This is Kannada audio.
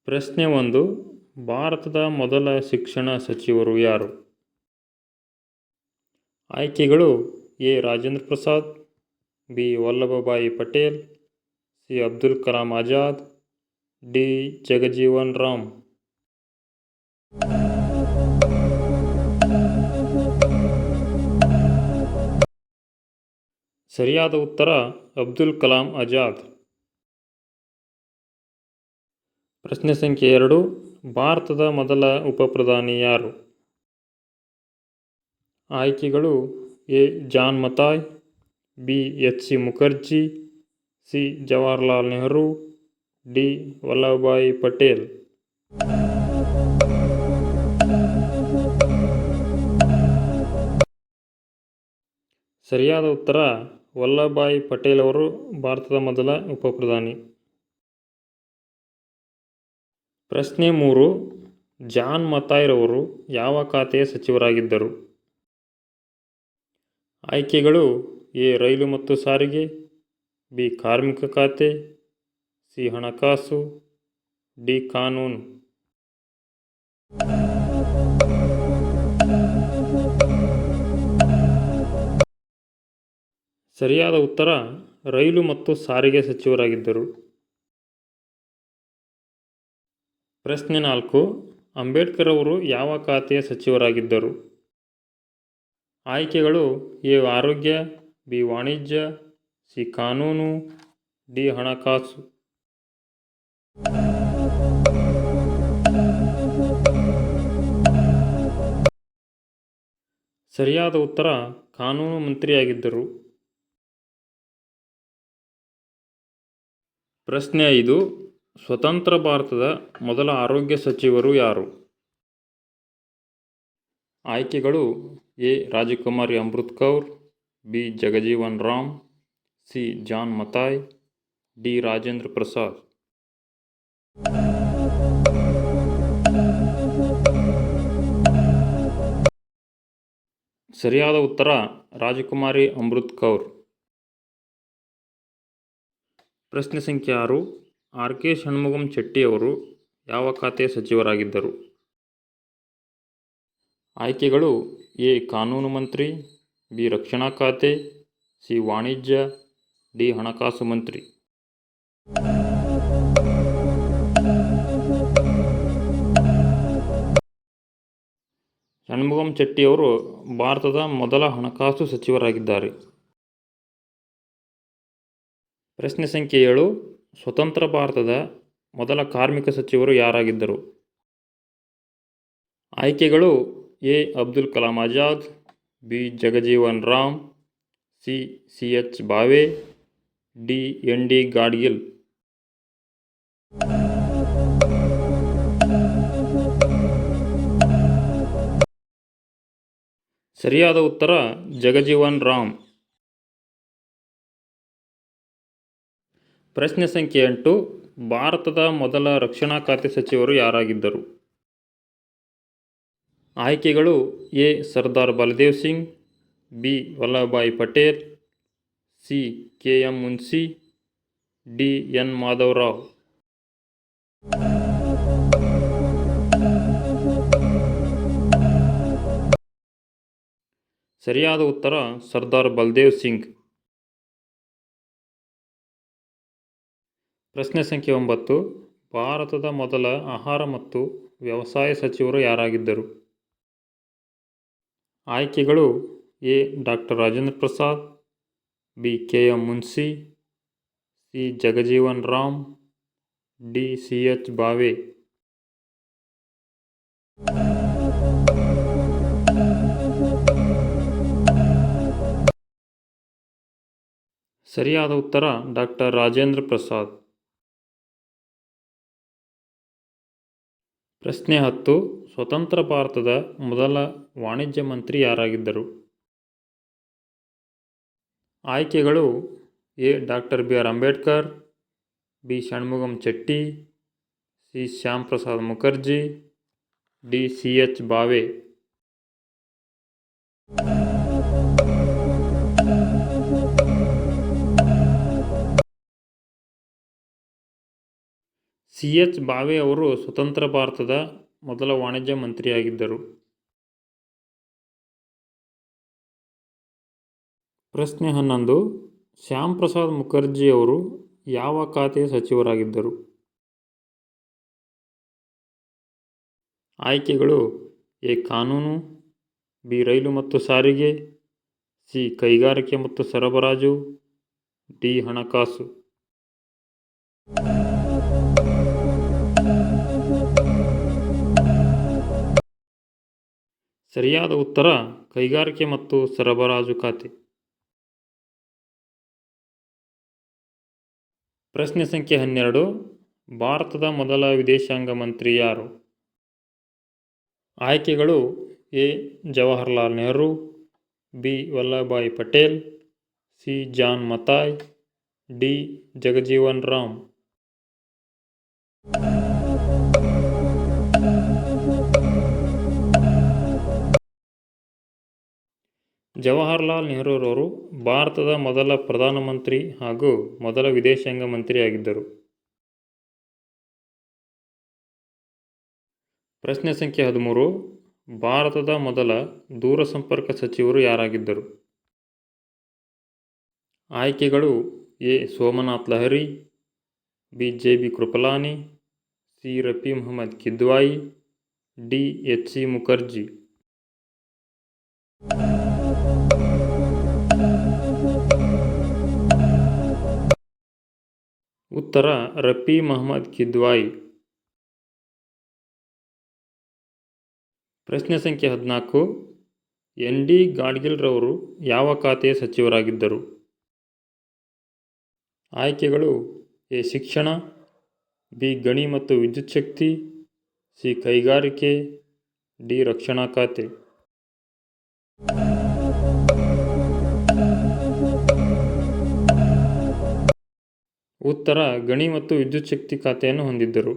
ಪ್ರಶ್ನೆ 1. ಭಾರತದ ಮೊದಲ ಶಿಕ್ಷಣ ಸಚಿವರು ಯಾರು? ಆಯ್ಕೆಗಳು: A. Rajendra Prasad, B. Vallabhbhai Patel, C. Abdul Kalam Azad, D. Jagjivan Ram. ಸರಿಯಾದ ಉತ್ತರ ಅಬ್ದುಲ್ ಕಲಾಂ ಆಜಾದ್. ಪ್ರಶ್ನೆ ಸಂಖ್ಯೆ 2. ಭಾರತದ ಮೊದಲ ಉಪಪ್ರಧಾನಿ ಯಾರು? ಆಯ್ಕೆಗಳು: A. John Mathai, B. H. C. Mukherjee, C. Jawaharlal Nehru, D. Vallabhbhai Patel. ಸರಿಯಾದ ಉತ್ತರ ವಲ್ಲಭಭಾಯಿ ಪಟೇಲ್ ಅವರು ಭಾರತದ ಮೊದಲ ಉಪಪ್ರಧಾನಿ. ಪ್ರಶ್ನೆ 3. ಜಾನ್ ಮಥಾಯ್ ರವರು ಯಾವ ಖಾತೆಯ ಸಚಿವರಾಗಿದ್ದರು? ಆಯ್ಕೆಗಳು: ಎ. ರೈಲು ಮತ್ತು ಸಾರಿಗೆ, ಬಿ. ಕಾರ್ಮಿಕ ಖಾತೆ, ಸಿ. ಹಣಕಾಸು, ಡಿ. ಕಾನೂನು. ಸರಿಯಾದ ಉತ್ತರ ರೈಲು ಮತ್ತು ಸಾರಿಗೆ ಸಚಿವರಾಗಿದ್ದರು. ಪ್ರಶ್ನೆ 4. ಅಂಬೇಡ್ಕರ್ ಅವರು ಯಾವ ಖಾತೆಯ ಸಚಿವರಾಗಿದ್ದರು? ಆಯ್ಕೆಗಳು: ಎ. ಆರೋಗ್ಯ, ಬಿ. ವಾಣಿಜ್ಯ, ಸಿ. ಕಾನೂನು, ಡಿ. ಹಣಕಾಸು. ಸರಿಯಾದ ಉತ್ತರ ಕಾನೂನು ಮಂತ್ರಿಯಾಗಿದ್ದರು. ಪ್ರಶ್ನೆ 5. ಸ್ವತಂತ್ರ ಭಾರತದ ಮೊದಲ ಆರೋಗ್ಯ ಸಚಿವರು ಯಾರು? ಆಯ್ಕೆಗಳು: A. Rajkumari Amrit Kaur, B. Jagjivan Ram, C. John Mathai, D. Rajendra Prasad. ಸರಿಯಾದ ಉತ್ತರ ರಾಜಕುಮಾರಿ ಅಮೃತ್ ಕೌರ್. ಪ್ರಶ್ನೆ ಸಂಖ್ಯೆ 6. ಆರ್. ಕೆ. ಷಣ್ಮುಗಂ ಚೆಟ್ಟಿಯವರು ಯಾವ ಖಾತೆಯ ಸಚಿವರಾಗಿದ್ದರು? ಆಯ್ಕೆಗಳು: ಎ. ಕಾನೂನು ಮಂತ್ರಿ, ಬಿ. ರಕ್ಷಣಾ ಖಾತೆ, ಸಿ. ವಾಣಿಜ್ಯ, ಡಿ. ಹಣಕಾಸು ಮಂತ್ರಿ. ಷಣ್ಮುಗಂ ಚೆಟ್ಟಿಯವರು ಭಾರತದ ಮೊದಲ ಹಣಕಾಸು ಸಚಿವರಾಗಿದ್ದಾರೆ. ಪ್ರಶ್ನೆ ಸಂಖ್ಯೆ 7. ಸ್ವತಂತ್ರ ಭಾರತದ ಮೊದಲ ಕಾರ್ಮಿಕ ಸಚಿವರು ಯಾರಾಗಿದ್ದರು? ಆಯ್ಕೆಗಳು: A. Abdul Kalam Azad, B. Jagjivan Ram, C. C. H. Bhave, D. N. D. Gadgil. ಸರಿಯಾದ ಉತ್ತರ ಜಗಜೀವನ್ ರಾಮ್. ಪ್ರಶ್ನೆ ಸಂಖ್ಯೆ 8. ಭಾರತದ ಮೊದಲ ರಕ್ಷಣಾ ಖಾತೆ ಸಚಿವರು ಯಾರಾಗಿದ್ದರು? ಆಯ್ಕೆಗಳು: A. Sardar Baldev Singh, B. Vallabhbhai Patel, C. K. M. Munshi, D. N. Madhavrao. ಸರಿಯಾದ ಉತ್ತರ ಸರ್ದಾರ್ ಬಲದೇವ್ ಸಿಂಗ್. ಪ್ರಶ್ನೆ ಸಂಖ್ಯೆ 9. ಭಾರತದ ಮೊದಲ ಆಹಾರ ಮತ್ತು ವ್ಯವಸಾಯ ಸಚಿವರು ಯಾರಾಗಿದ್ದರು? ಆಯ್ಕೆಗಳು: A. Doctor Rajendra Prasad, B. K. M. Munshi, C. Jagjivan Ram, D. C. H. Bhave. ಸರಿಯಾದ ಉತ್ತರ ಡಾಕ್ಟರ್ ರಾಜೇಂದ್ರ ಪ್ರಸಾದ್. ಪ್ರಶ್ನೆ 10. ಸ್ವತಂತ್ರ ಭಾರತದ ಮೊದಲ ವಾಣಿಜ್ಯ ಮಂತ್ರಿ ಯಾರಾಗಿದ್ದರು? ಆಯ್ಕೆಗಳು: A. Doctor B. R. Ambedkar, B. Shanmugam Chetty, C. Shyam Prasad Mukherjee, D. C. H. Bhave. C H. Bhave ಅವರು ಸ್ವತಂತ್ರ ಭಾರತದ ಮೊದಲ ವಾಣಿಜ್ಯ ಮಂತ್ರಿಯಾಗಿದ್ದರು. ಪ್ರಶ್ನೆ 11. ಶ್ಯಾಮ್ ಪ್ರಸಾದ್ ಮುಖರ್ಜಿ ಅವರು ಯಾವ ಖಾತೆಯ ಸಚಿವರಾಗಿದ್ದರು? ಆಯ್ಕೆಗಳು ಎ. ಕಾನೂನು, ಬಿ. ರೈಲು ಮತ್ತು ಸಾರಿಗೆ, ಸಿ. ಕೈಗಾರಿಕೆ ಮತ್ತು ಸರಬರಾಜು, ಡಿ. ಹಣಕಾಸು. ಸರಿಯಾದ ಉತ್ತರ ಕೈಗಾರಿಕೆ ಮತ್ತು ಸರಬರಾಜು ಖಾತೆ. ಪ್ರಶ್ನೆ ಸಂಖ್ಯೆ 12. ಭಾರತದ ಮೊದಲ ವಿದೇಶಾಂಗ ಮಂತ್ರಿ ಯಾರು? ಆಯ್ಕೆಗಳು A. Jawaharlal Nehru, B. Vallabhbhai Patel, C. John Mathai, D. Jagjivan Ram. Jawaharlal ನೆಹರೂರವರು ಭಾರತದ ಮೊದಲ ಪ್ರಧಾನಮಂತ್ರಿ ಹಾಗೂ ಮೊದಲ ವಿದೇಶಾಂಗ ಮಂತ್ರಿಯಾಗಿದ್ದರು. ಪ್ರಶ್ನೆ ಸಂಖ್ಯೆ 13. ಭಾರತದ ಮೊದಲ ದೂರಸಂಪರ್ಕ ಸಚಿವರು ಯಾರಾಗಿದ್ದರು? ಆಯ್ಕೆಗಳು A. Somnath Lahiri, B. J. B. Kripalani, C. Rafi Mohammed Kidwai, D. H. C. Mukherjee. ಉತ್ತರ ರಫಿ ಮೊಹಮ್ಮದ್ ಕಿದ್ವಾಯಿ. ಪ್ರಶ್ನೆ ಸಂಖ್ಯೆ 14. ಎನ್. ಡಿ. ಗಾಡ್ಗಿಲ್ ರವರು ಯಾವ ಖಾತೆಯ ಸಚಿವರಾಗಿದ್ದರು? ಆಯ್ಕೆಗಳು ಎ. ಶಿಕ್ಷಣ, ಬಿ. ಗಣಿ ಮತ್ತು ವಿದ್ಯುತ್ ಶಕ್ತಿ, ಸಿ. ಕೈಗಾರಿಕೆ, ಡಿ. ರಕ್ಷಣಾ ಖಾತೆ. ಉತ್ತರ ಗಣಿ ಮತ್ತು ವಿದ್ಯುತ್ ಶಕ್ತಿ ಖಾತೆಯನ್ನು ಹೊಂದಿದ್ದರು.